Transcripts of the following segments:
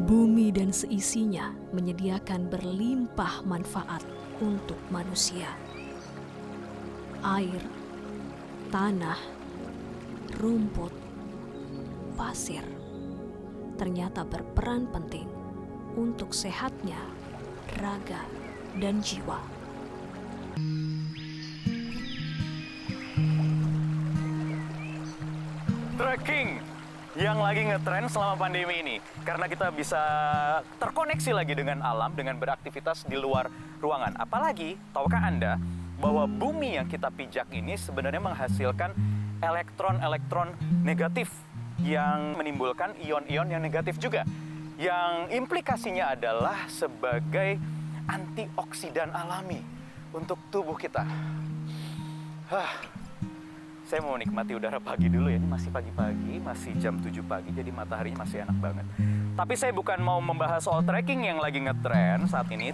Bumi dan seisinya menyediakan berlimpah manfaat untuk manusia. Air, tanah, rumput, pasir ternyata berperan penting untuk sehatnya raga dan jiwa. Trekking yang lagi ngetren selama pandemi ini, karena kita bisa terkoneksi lagi dengan alam dengan beraktivitas di luar ruangan. Apalagi, tahukah Anda bahwa bumi yang kita pijak ini sebenarnya menghasilkan elektron-elektron negatif yang menimbulkan ion-ion yang negatif juga, yang implikasinya adalah sebagai antioksidan alami untuk tubuh kita. Saya mau menikmati udara pagi dulu ya, ini masih pagi-pagi, masih jam 7 pagi, jadi mataharinya masih enak banget. Tapi saya bukan mau membahas soal trekking yang lagi ngetren saat ini,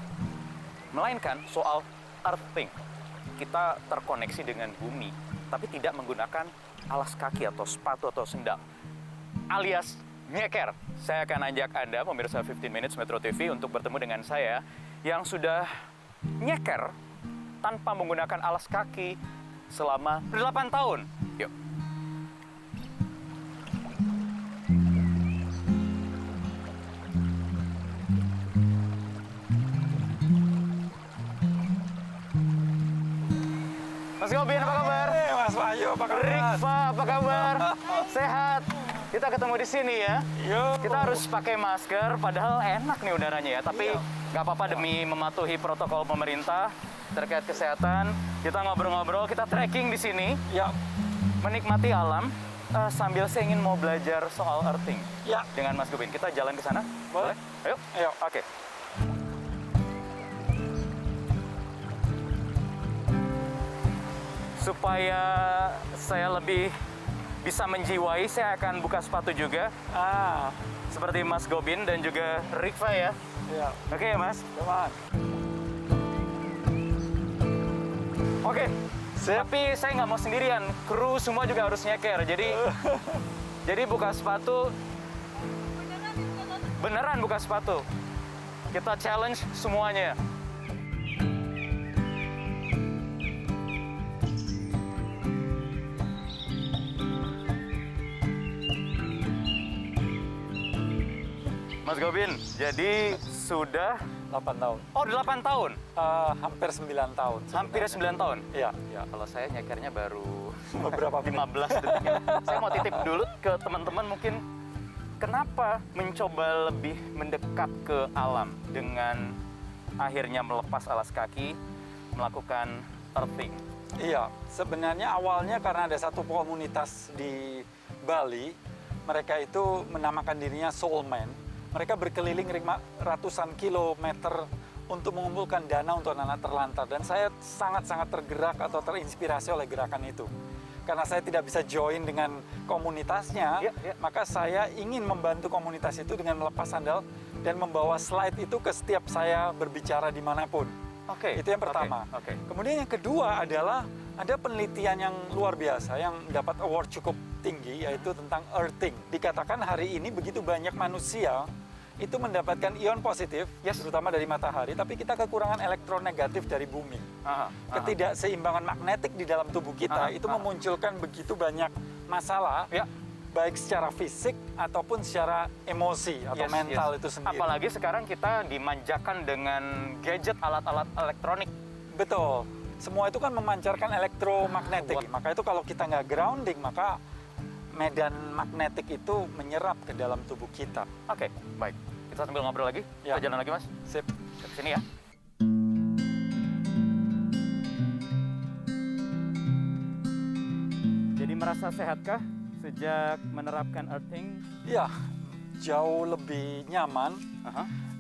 melainkan soal earthing. Kita terkoneksi dengan bumi, tapi tidak menggunakan alas kaki atau sepatu atau sendal, alias nyeker. Saya akan ajak Anda, pemirsa 15 Minutes Metro TV, untuk bertemu dengan saya yang sudah nyeker tanpa menggunakan alas kaki selama 8 tahun. Yuk. Mas Gobin, apa kabar? Mas Wahyu, apa kabar? Rikfa, apa kabar? Sehat. Kita ketemu di sini ya. Yuk. Kita harus pakai masker, padahal enak nih udaranya ya. Tapi nggak apa-apa demi mematuhi protokol pemerintah terkait kesehatan. Kita ngobrol-ngobrol, kita trekking di sini. Ya. Menikmati alam sambil saya ingin mau belajar soal earthing. Ya. Dengan Mas Gobin. Kita jalan ke sana? Boleh. Ayo. Ayo. Oke. Supaya saya lebih bisa menjiwai, saya akan buka sepatu juga. Seperti Mas Gobin dan juga Rikfa ya. Ya. Oke ya Mas? Teman. Oke. Tapi saya nggak mau sendirian. Kru semua juga harus nyeker. Jadi buka sepatu. Beneran buka sepatu. Kita challenge semuanya. Mas Gobin, jadi sudah 8 tahun. Oh, 8 tahun? Hampir 9 tahun. Hampir 9 tahun? Iya. Ya, kalau saya nyekernya baru Beberapa 15 detik. Saya mau titip dulu ke teman-teman mungkin, kenapa mencoba lebih mendekat ke alam dengan akhirnya melepas alas kaki, melakukan earthing? Iya, sebenarnya awalnya karena ada satu komunitas di Bali, mereka itu menamakan dirinya Soulman. Mereka berkeliling ratusan kilometer untuk mengumpulkan dana untuk anak terlantar. Dan saya sangat-sangat tergerak atau terinspirasi oleh gerakan itu. Karena saya tidak bisa join dengan komunitasnya, maka saya ingin membantu komunitas itu dengan melepas sandal dan membawa slide itu ke setiap saya berbicara dimanapun. Oke. Itu yang pertama. Kemudian yang kedua adalah ada penelitian yang luar biasa yang mendapat award cukup tinggi, yaitu tentang earthing. Dikatakan hari ini begitu banyak manusia itu mendapatkan ion positif, terutama dari matahari, tapi kita kekurangan elektron negatif dari bumi. Ketidakseimbangan magnetik di dalam tubuh kita itu memunculkan begitu banyak masalah, baik secara fisik ataupun secara emosi atau mental itu sendiri. Apalagi sekarang kita dimanjakan dengan gadget, alat-alat elektronik. Betul. Semua itu kan memancarkan elektromagnetik. Maka itu kalau kita nggak grounding, maka medan magnetik itu menyerap ke dalam tubuh kita. Oke, baik. Kita sambil ngobrol lagi. Kita jalan lagi, Mas. Sip. Ke sini ya. Jadi merasa sehatkah sejak menerapkan earthing? Iya, jauh lebih nyaman.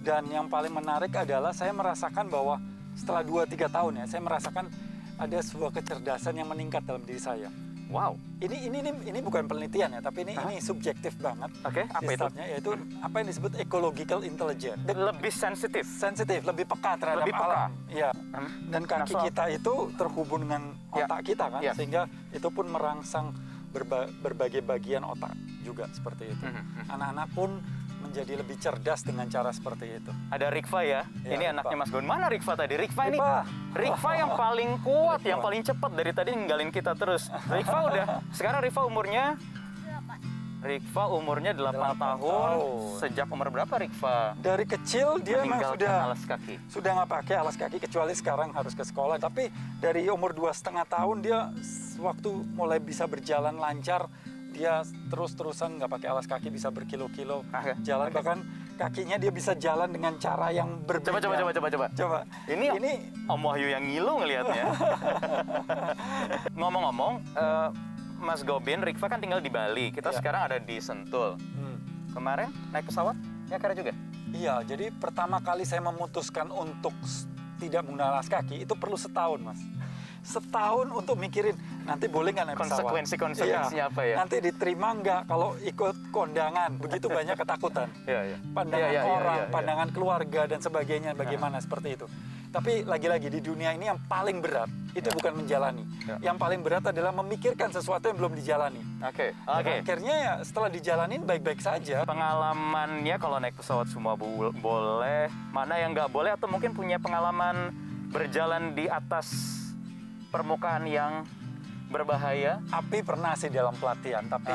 Dan yang paling menarik adalah saya merasakan bahwa setelah 2-3 tahun ya, saya merasakan ada sebuah kecerdasan yang meningkat dalam diri saya. Wow. Ini bukan penelitian ya, tapi ini subjektif banget. Oke, apa itu? Yaitu apa yang disebut ecological intelligence. Lebih sensitif. Sensitif, lebih peka terhadap alam. Iya. Dan kaki kita itu terhubung dengan otak kita kan, sehingga itu pun merangsang berbagai bagian otak juga seperti itu. Anak-anak pun menjadi lebih cerdas dengan cara seperti itu. Ada Rikva ya. Ya, Ini anaknya Mas Gon. Mana Rikva tadi? Rikva ini. Rikva. Rikva yang paling kuat, yang Rikva. paling cepat dari tadi ninggalin kita terus. Rikva udah. Sekarang Rikva umurnya 8 8 tahun. tahun. Sejak umur berapa Rikva Dari kecil dia memang meninggalkan sudah alas kaki? nggak pakai alas kaki kecuali sekarang harus ke sekolah. Tapi dari umur 2,5 tahun dia waktu mulai bisa berjalan lancar, dia terus-terusan nggak pakai alas kaki, bisa berkilo-kilo Oke. jalan, bahkan kakinya dia bisa jalan dengan cara yang berbeda. Coba. Ini Om Wahyu yang ngilu ngelihatnya. Ngomong-ngomong, Mas Gobin, Rikva kan tinggal di Bali. Kita Iya. sekarang ada di Sentul. Kemarin naik pesawat, nyeker juga. Iya, jadi pertama kali saya memutuskan untuk tidak menggunakan alas kaki itu perlu setahun, Mas. Setahun untuk mikirin nanti boleh nggak naik pesawat. Konsekuensinya apa ya? Nanti diterima nggak kalau ikut kondangan. Begitu banyak ketakutan. Iya. Pandangan Iya, orang, iya. pandangan keluarga dan sebagainya bagaimana seperti itu. Tapi lagi-lagi di dunia ini yang paling berat itu bukan menjalani. Ya. Yang paling berat adalah memikirkan sesuatu yang belum dijalani. Oke. Akhirnya ya setelah dijalanin baik-baik saja. Pengalamannya kalau naik pesawat semua boleh, mana yang nggak boleh, atau mungkin punya pengalaman berjalan di atas permukaan yang berbahaya? Api pernah sih dalam pelatihan, tapi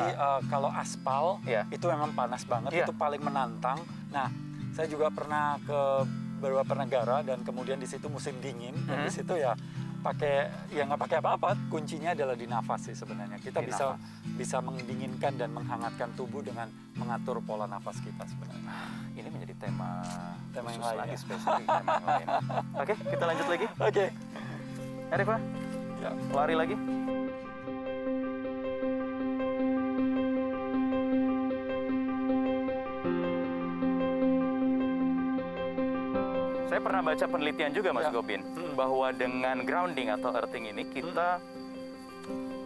kalau aspal Iya. itu memang panas banget, Iya. itu paling menantang. Nah, saya juga pernah ke beberapa negara dan kemudian di situ musim dingin dan di situ ya nggak pakai apa-apa. Kuncinya adalah di nafas sih sebenarnya. Kita Di bisa mendinginkan dan menghangatkan tubuh dengan mengatur pola nafas kita sebenarnya. Ini menjadi tema Tema yang khusus lain, lagi, ya. spesifik tema yang lain. Oke, kita lanjut lagi. Oke. Ya, Rikva, Ya. lari lagi. Saya pernah baca penelitian juga, Mas Ya. Gobin, bahwa dengan grounding atau earthing ini kita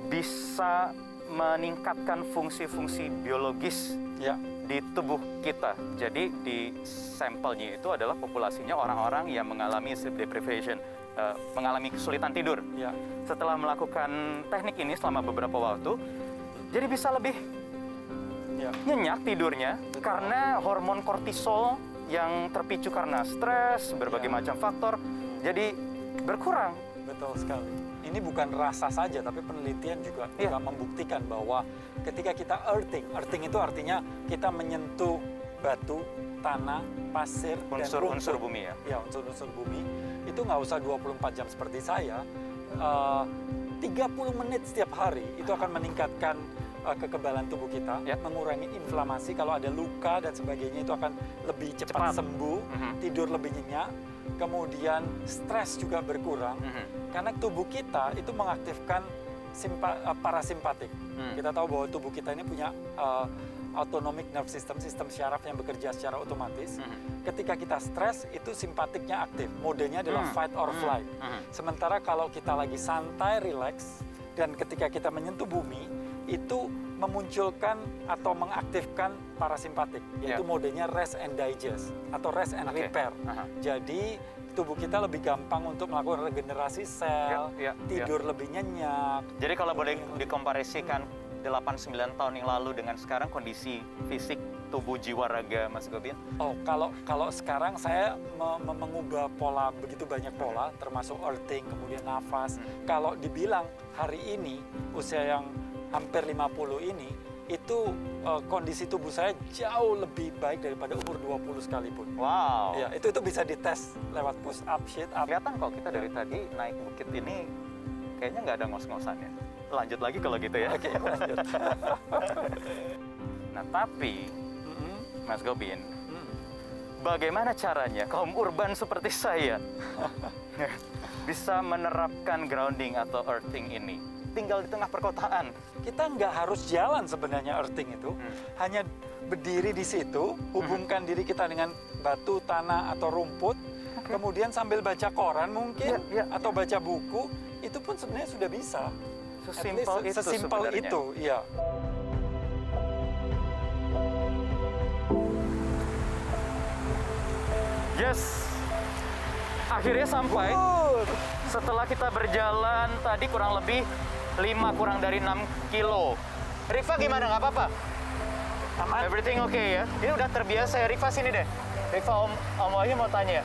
bisa meningkatkan fungsi-fungsi biologis Ya. di tubuh kita. Jadi di sampelnya itu adalah populasinya orang-orang yang mengalami sleep deprivation, mengalami kesulitan tidur. Ya. Setelah melakukan teknik ini selama beberapa waktu, jadi bisa lebih Ya. nyenyak tidurnya karena hormon kortisol yang terpicu karena stres, berbagai Ya. macam faktor, jadi berkurang. Betul sekali. Ini bukan rasa saja, tapi penelitian juga membuktikan bahwa ketika kita earthing itu artinya kita menyentuh batu, tanah, pasir, dan Unsur-unsur rumput. bumi ya. Ya, unsur-unsur bumi. Itu nggak usah 24 jam seperti saya. 30 menit setiap hari itu akan meningkatkan kekebalan tubuh kita, Ya. mengurangi inflamasi. Kalau ada luka dan sebagainya itu akan lebih cepat sembuh, tidur lebih nyenyak, kemudian stres juga berkurang. Karena tubuh kita itu mengaktifkan parasimpatik. Kita tahu bahwa tubuh kita ini punya autonomic nerve system, sistem syaraf yang bekerja secara otomatis. Ketika kita stres, itu simpatiknya aktif. Modenya adalah fight or flight. Sementara kalau kita lagi santai, relax, dan ketika kita menyentuh bumi, itu memunculkan atau mengaktifkan parasimpatik, yaitu modenya rest and digest atau rest and repair. Jadi tubuh kita lebih gampang untuk melakukan regenerasi sel, tidur lebih nyenyak. Jadi kalau boleh dikomparasikan 8-9 tahun yang lalu dengan sekarang, kondisi fisik tubuh jiwa raga Mas Gobin? Oh, kalau sekarang saya mengubah pola, begitu banyak pola, termasuk earthing, kemudian nafas. Kalau dibilang hari ini, usia yang hampir 50 ini, itu kondisi tubuh saya jauh lebih baik daripada umur 20 sekalipun. Wow. Ya, itu bisa dites lewat push up, sit up. Kelihatan kok kita dari tadi naik bukit ini kayaknya nggak ada ngos-ngosannya. Lanjut lagi kalau gitu ya. Oke, lanjut. Nah, tapi Mas Gobin, bagaimana caranya kaum urban seperti saya bisa menerapkan grounding atau earthing ini? Tinggal di tengah perkotaan. Kita nggak harus jalan sebenarnya earthing itu. Hanya berdiri di situ, hubungkan diri kita dengan batu, tanah, atau rumput. Kemudian sambil baca koran mungkin, atau baca buku, itu pun sebenarnya sudah bisa. Sesimpel itu, iya. Yes, akhirnya sampai. Setelah kita berjalan tadi kurang lebih 5 kurang dari 6 kilo. Rikva gimana, nggak apa-apa? Aman? Everything okay ya? Ini udah terbiasa ya. Rifa sini deh. Rifa, Om Wahyu mau tanya.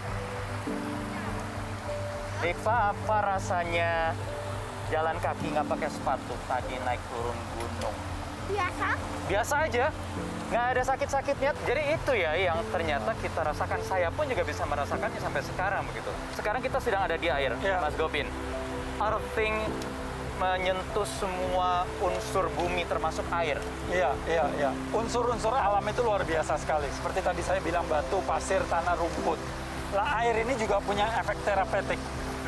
Rifa, apa rasanya jalan kaki nggak pakai sepatu tadi naik turun gunung? Biasa. Biasa aja, nggak ada sakit-sakitnya. Jadi itu ya yang ternyata kita rasakan. Saya pun juga bisa merasakannya sampai sekarang begitu. Sekarang kita sedang ada di air, Ya. Mas Gopin. Earthing menyentuh semua unsur bumi termasuk air. Iya. Unsur-unsur alam itu luar biasa sekali. Seperti tadi saya bilang batu, pasir, tanah, rumput. Lah air ini juga punya efek terapeutik,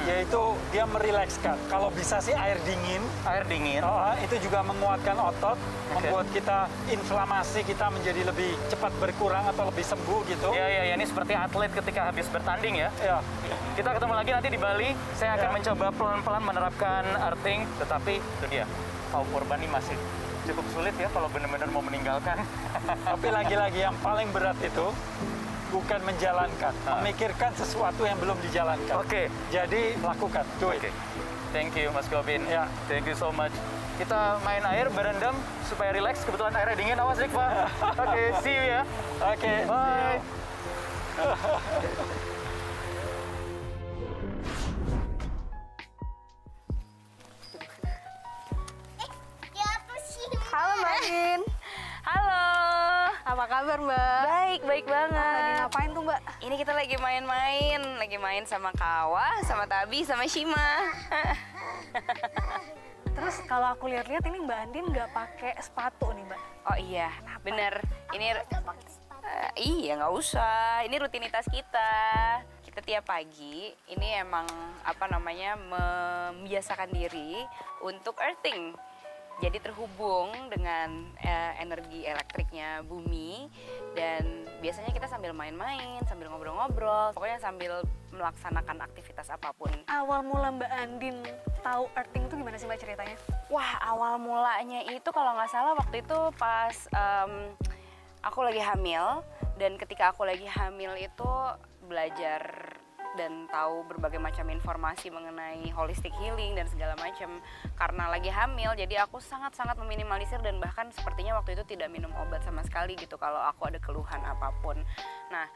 yaitu dia merilekskan. Kalau bisa sih air dingin. Air dingin. Itu juga menguatkan otot, membuat kita inflamasi kita menjadi lebih cepat berkurang atau lebih sembuh gitu. Ya, ini seperti atlet ketika habis bertanding ya. Ya. Kita ketemu lagi nanti di Bali. Saya akan Ya. mencoba pelan-pelan menerapkan earthing, tetapi itu dia. Kaum Purba ini masih cukup sulit ya kalau benar-benar mau meninggalkan. Tapi lagi-lagi yang paling berat itu bukan menjalankan, memikirkan sesuatu yang belum dijalankan. Oke. Jadi lakukan, do it. Oke. Thank you Mas Gopin. Ya. Thank you so much. Kita main air, berendam supaya rileks. Kebetulan airnya dingin. Awas Rikfa. Oke, see you ya. Oke, Bye. Ya apa sih? Halo Mbak Din. Halo. Apa kabar Mbak? Baik, baik Lagi banget. ngapain tuh Mbak? Ini kita lagi main sama Kawa, sama Tabi, sama Shima. Terus kalau aku lihat-lihat ini Mbak Andin nggak pakai sepatu nih Mbak. Oh iya, bener. Ini Gak pakai sepatu. iya nggak usah. Ini rutinitas kita. Kita tiap pagi ini emang membiasakan diri untuk earthing. Jadi terhubung dengan energi elektriknya bumi dan biasanya kita sambil main-main, sambil ngobrol-ngobrol, pokoknya sambil melaksanakan aktivitas apapun. Awal mula Mbak Andin tahu earthing itu gimana sih Mbak ceritanya? Wah, awal mulanya itu kalau nggak salah waktu itu pas aku lagi hamil, dan ketika aku lagi hamil itu belajar dan tahu berbagai macam informasi mengenai holistic healing dan segala macam. Karena lagi hamil, jadi aku sangat-sangat meminimalisir dan bahkan sepertinya waktu itu tidak minum obat sama sekali gitu kalau aku ada keluhan apapun. Nah,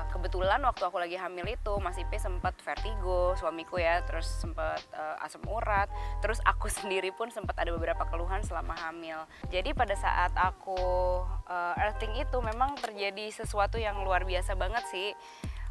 kebetulan waktu aku lagi hamil itu Mas Ipe sempat vertigo, suamiku ya, terus sempat asam urat, terus aku sendiri pun sempat ada beberapa keluhan selama hamil. Jadi pada saat aku earthing itu memang terjadi sesuatu yang luar biasa banget sih.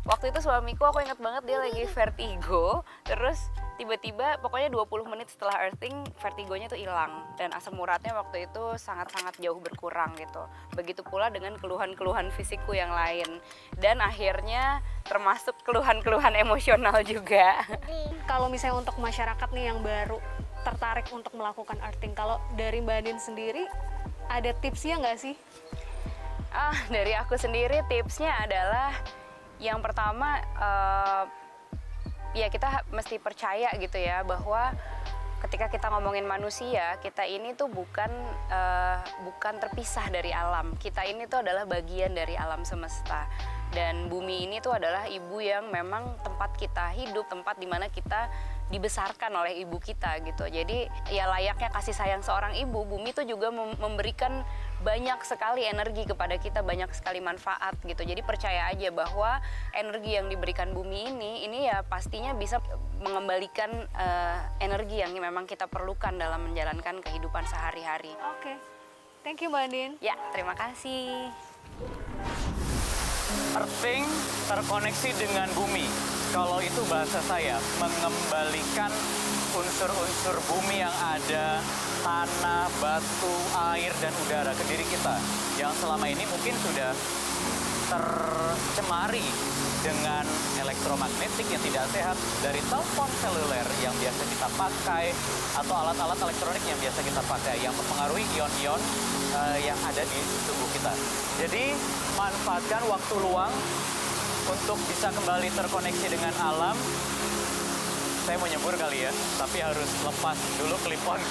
Waktu itu suamiku, aku inget banget dia lagi vertigo, terus tiba-tiba pokoknya 20 menit setelah earthing vertigonya tuh hilang dan asam uratnya waktu itu sangat-sangat jauh berkurang gitu. Begitu pula dengan keluhan-keluhan fisikku yang lain dan akhirnya termasuk keluhan-keluhan emosional juga. Kalau misalnya untuk masyarakat nih yang baru tertarik untuk melakukan earthing, kalau dari Mbak Andin sendiri ada tipsnya nggak sih? Dari aku sendiri tipsnya adalah yang pertama, ya kita mesti percaya gitu ya bahwa ketika kita ngomongin manusia, kita ini tuh bukan terpisah dari alam. Kita ini tuh adalah bagian dari alam semesta. Dan bumi ini tuh adalah ibu yang memang tempat kita hidup, tempat dimana kita dibesarkan oleh ibu kita gitu. Jadi ya layaknya kasih sayang seorang ibu, bumi tuh juga memberikan banyak sekali energi kepada kita, banyak sekali manfaat gitu. Jadi percaya aja bahwa energi yang diberikan bumi ini ya pastinya bisa mengembalikan energi yang memang kita perlukan dalam menjalankan kehidupan sehari-hari. Oke, thank you Mbak Andin. Ya, terima kasih. Earthing terkoneksi dengan bumi. Kalau itu bahasa saya, mengembalikan unsur-unsur bumi yang ada, tanah, batu, air, dan udara ke diri kita. Yang selama ini mungkin sudah tercemari dengan elektromagnetik yang tidak sehat dari telepon seluler yang biasa kita pakai atau alat-alat elektronik yang biasa kita pakai yang mempengaruhi ion-ion yang ada di tubuh kita. Jadi manfaatkan waktu luang untuk bisa kembali terkoneksi dengan alam. Saya mau nyebur kali ya, tapi harus lepas dulu klipon.